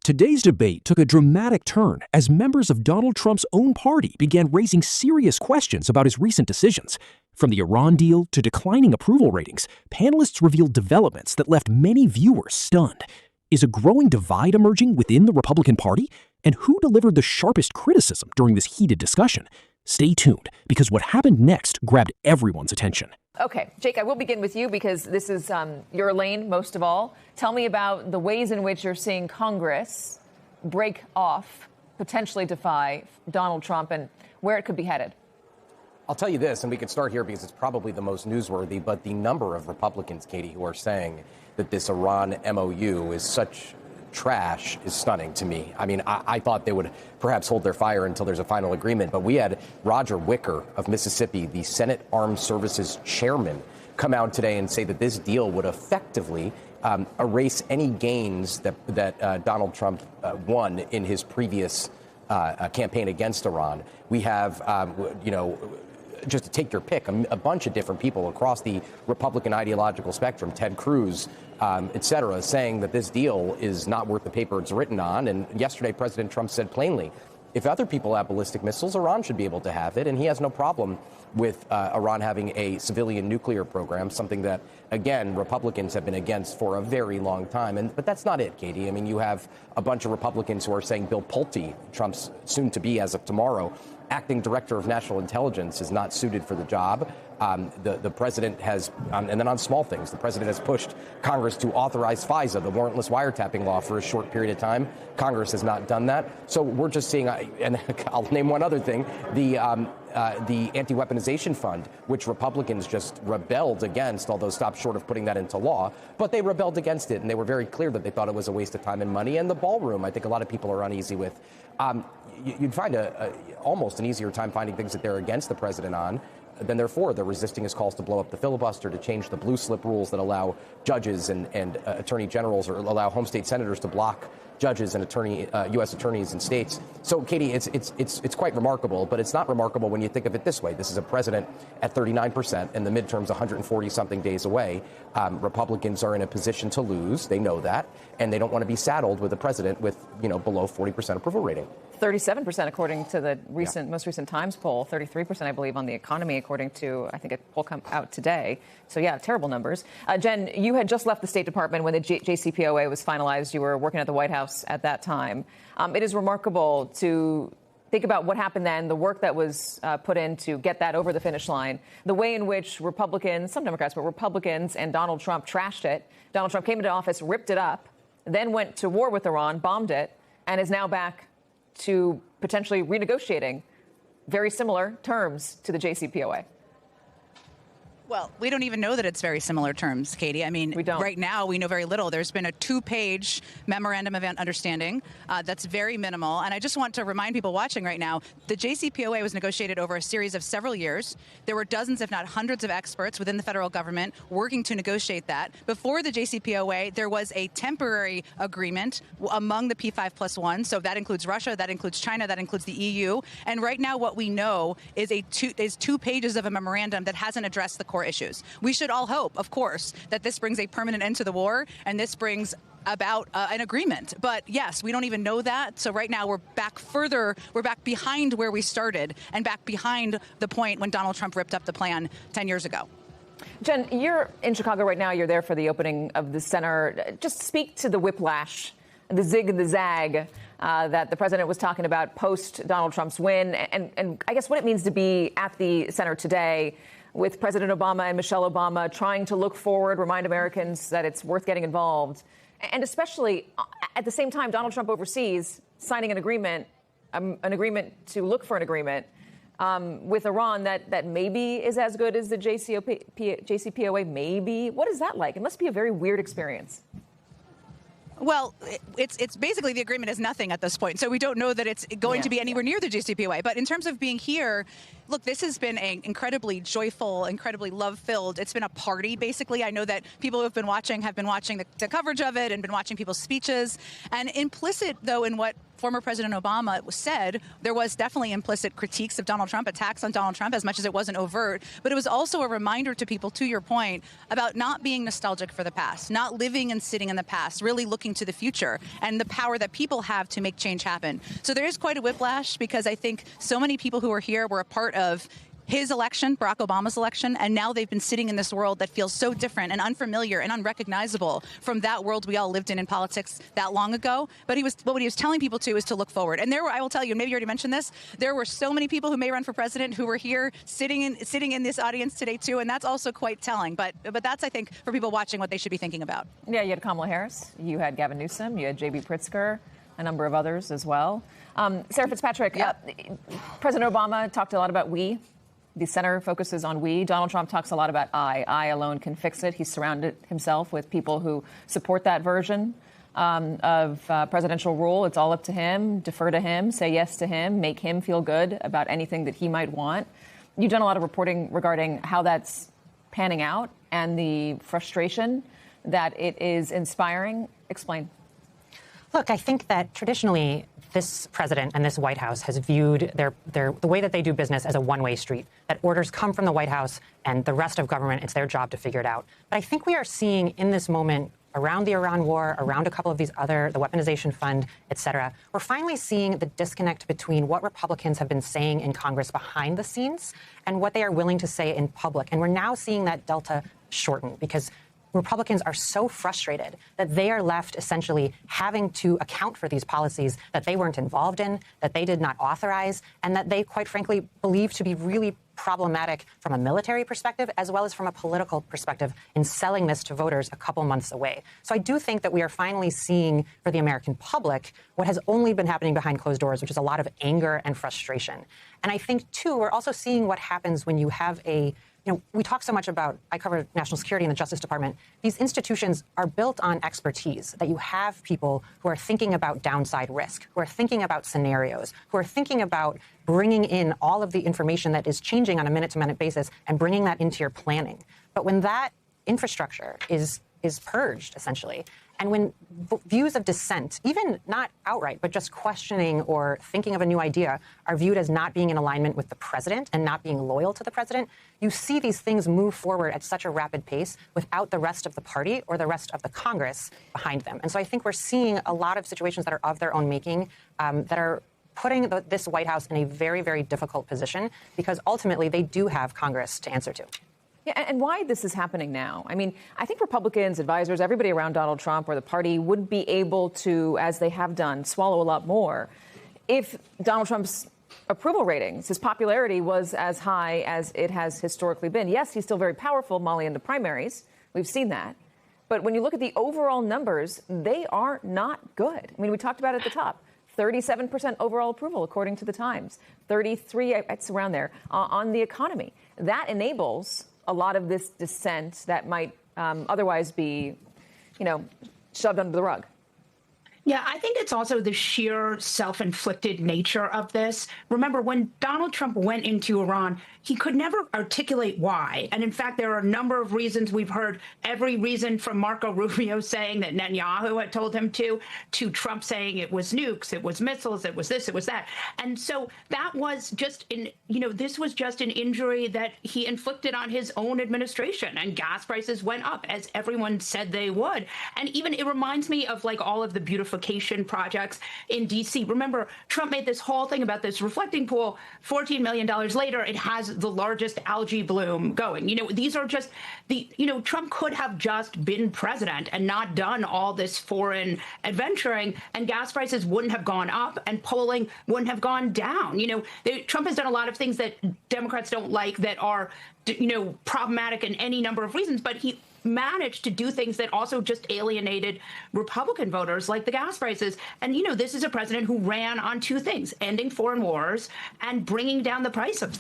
Today's debate took a dramatic turn as members of Donald Trump's own party began raising serious questions about his recent decisions. From the Iran deal to declining approval ratings, panelists revealed developments that left many viewers stunned. Is a growing divide emerging within the Republican Party? And who delivered the sharpest criticism during this heated discussion? Stay tuned, because what happened next grabbed everyone's attention. Okay, Jake, I will begin with you because this is your lane most of all. Tell me about the ways in which you're seeing Congress break off, potentially defy Donald Trump, and where it could be headed. I'll tell you this, and we can start here because it's probably the most newsworthy, but the number of Republicans, Katie, who are saying that this Iran MOU is such trash is stunning to me. I mean, I thought they would perhaps hold their fire until there's a final agreement. But we had Roger Wicker of Mississippi, the Senate Armed Services chairman, come out today and say that this deal would effectively erase any gains that Donald Trump won in his previous campaign against Iran. We have, just to take your pick, a bunch of different people across the Republican ideological spectrum, Ted Cruz, et cetera, saying that this deal is not worth the paper it's written on. And yesterday, President Trump said plainly, if other people have ballistic missiles, Iran should be able to have it. And he has no problem with Iran having a civilian nuclear program, something that, again, Republicans have been against for a very long time. But that's not it, Katie. I mean, you have a bunch of Republicans who are saying Bill Pulte, Trump's soon-to-be as of tomorrow, acting director of national intelligence, is not suited for the job. The president has, and then on small things, the president has pushed Congress to authorize FISA, the warrantless wiretapping law, for a short period of time. Congress has not done that. So we're just seeing, and I'll name one other thing, the anti-weaponization fund, which Republicans just rebelled against, although stopped short of putting that into law. But they rebelled against it, and they were very clear that they thought it was a waste of time and money. And the ballroom, I think a lot of people are uneasy with. You'd find almost an easier time finding things that they're against the president on than they're for. They're resisting his calls to blow up the filibuster, to change the blue slip rules that allow judges and attorney generals, or allow home state senators to block judges and U.S. attorneys in states. So, Katie, it's quite remarkable, but it's not remarkable when you think of it this way. This is a president at 39%, and the midterms 140-something days away. Republicans are in a position to lose. They know that, and they don't want to be saddled with a president with, below 40% approval rating. 37% according to the most recent Times poll, 33% I believe on the economy according to, I think, a poll come out today. So yeah, terrible numbers. Jen, you had just left the State Department when the JCPOA was finalized. You were working at the White House at that time. It is remarkable to think about what happened then, the work that was put in to get that over the finish line, the way in which Republicans, some Democrats, but Republicans and Donald Trump trashed it. Donald Trump came into office, ripped it up, then went to war with Iran, bombed it, and is now back to potentially renegotiating very similar terms to the JCPOA. Well, we don't even know that it's very similar terms, Katie. I mean, right now we know very little. There's been a 2-page memorandum of understanding that's very minimal. And I just want to remind people watching right now, the JCPOA was negotiated over a series of several years. There were dozens, if not hundreds, of experts within the federal government working to negotiate that. Before the JCPOA, there was a temporary agreement among the P5+1. So that includes Russia, that includes China, that includes the EU. And right now what we know is two pages of a memorandum that hasn't addressed the core issues. We should all hope, of course, that this brings a permanent end to the war and this brings about an agreement. But yes, we don't even know that. So right now we're back behind where we started and back behind the point when Donald Trump ripped up the plan 10 years ago. Jen, you're in Chicago right now. You're there for the opening of the center. Just speak to the whiplash, the zig and the zag that the president was talking about post Donald Trump's win, and I guess what it means to be at the center today with President Obama and Michelle Obama trying to look forward, remind Americans that it's worth getting involved. And especially at the same time, Donald Trump overseas signing an agreement to look for an agreement with Iran that maybe is as good as the JCPOA, maybe. What is that like? It must be a very weird experience. Well, it's basically the agreement is nothing at this point. So we don't know that it's going to be anywhere near the JCPOA. But in terms of being here, look, this has been an incredibly joyful, incredibly love-filled. It's been a party, basically. I know that people who have been watching the coverage of it and been watching people's speeches. And implicit, though, in what former President Obama said, there was definitely implicit critiques of Donald Trump, attacks on Donald Trump, as much as it wasn't overt. But it was also a reminder to people, to your point, about not being nostalgic for the past, not living and sitting in the past, really looking to the future and the power that people have to make change happen. So there is quite a whiplash, because I think so many people who are here were a part of his election, Barack Obama's election, and now they've been sitting in this world that feels so different and unfamiliar and unrecognizable from that world we all lived in politics that long ago. But what he was telling people to is to look forward. And I will tell you, maybe you already mentioned this, there were so many people who may run for president who were here sitting in this audience today too, and that's also quite telling. But that's, I think, for people watching, what they should be thinking about. Yeah, you had Kamala Harris, you had Gavin Newsom, you had J.B. Pritzker, a number of others as well. Sarah Fitzpatrick, President Obama talked a lot about we. The center focuses on we. Donald Trump talks a lot about I. I alone can fix it. He's surrounded himself with people who support that version of presidential rule. It's all up to him. Defer to him. Say yes to him. Make him feel good about anything that he might want. You've done a lot of reporting regarding how that's panning out and the frustration that it is inspiring. Explain. Look, I think that traditionally this president and this White House has viewed the way that they do business as a one-way street, that orders come from the White House and the rest of government, it's their job to figure it out. But I think we are seeing in this moment, around the Iran war, around a couple of these other, the weaponization fund, et cetera, we're finally seeing the disconnect between what Republicans have been saying in Congress behind the scenes and what they are willing to say in public. And we're now seeing that delta shorten, because Republicans are so frustrated that they are left essentially having to account for these policies that they weren't involved in, that they did not authorize, and that they, quite frankly, believe to be really problematic from a military perspective as well as from a political perspective in selling this to voters a couple months away. So I do think that we are finally seeing for the American public what has only been happening behind closed doors, which is a lot of anger and frustration. And I think, too, we're also seeing what happens when you have we talk so much about, I cover national security in the Justice Department. These institutions are built on expertise, that you have people who are thinking about downside risk, who are thinking about scenarios, who are thinking about bringing in all of the information that is changing on a minute-to-minute basis and bringing that into your planning. But when that infrastructure is purged, essentially, and when views of dissent, even not outright, but just questioning or thinking of a new idea, are viewed as not being in alignment with the president and not being loyal to the president, you see these things move forward at such a rapid pace without the rest of the party or the rest of the Congress behind them. And so I think we're seeing a lot of situations that are of their own making that are putting this White House in a very, very difficult position, because ultimately they do have Congress to answer to. Yeah, and why this is happening now? I mean, I think Republicans, advisors, everybody around Donald Trump or the party would be able to, as they have done, swallow a lot more if Donald Trump's approval ratings, his popularity was as high as it has historically been. Yes, he's still very powerful, Molly, in the primaries. We've seen that. But when you look at the overall numbers, they are not good. I mean, we talked about it at the top. 37% overall approval, according to the Times. 33, it's around there, on the economy. That enables a lot of this dissent that might otherwise be, shoved under the rug. Yeah, I think it's also the sheer self-inflicted nature of this. Remember, when Donald Trump went into Iran, he could never articulate why. And in fact, there are a number of reasons. We've heard every reason from Marco Rubio saying that Netanyahu had told him to Trump saying it was nukes, it was missiles, it was this, it was that. And so that was just this was just an injury that he inflicted on his own administration. And gas prices went up, as everyone said they would. And even it reminds me of all of the beautification projects in D.C. Remember, Trump made this whole thing about this reflecting pool. $14 million later, it has the largest algae bloom going. These are just Trump could have just been president and not done all this foreign adventuring, and gas prices wouldn't have gone up and polling wouldn't have gone down. Trump has done a lot of things that Democrats don't like that are, problematic in any number of reasons, but he managed to do things that also just alienated Republican voters, like the gas prices. And, this is a president who ran on two things: ending foreign wars and bringing down the price of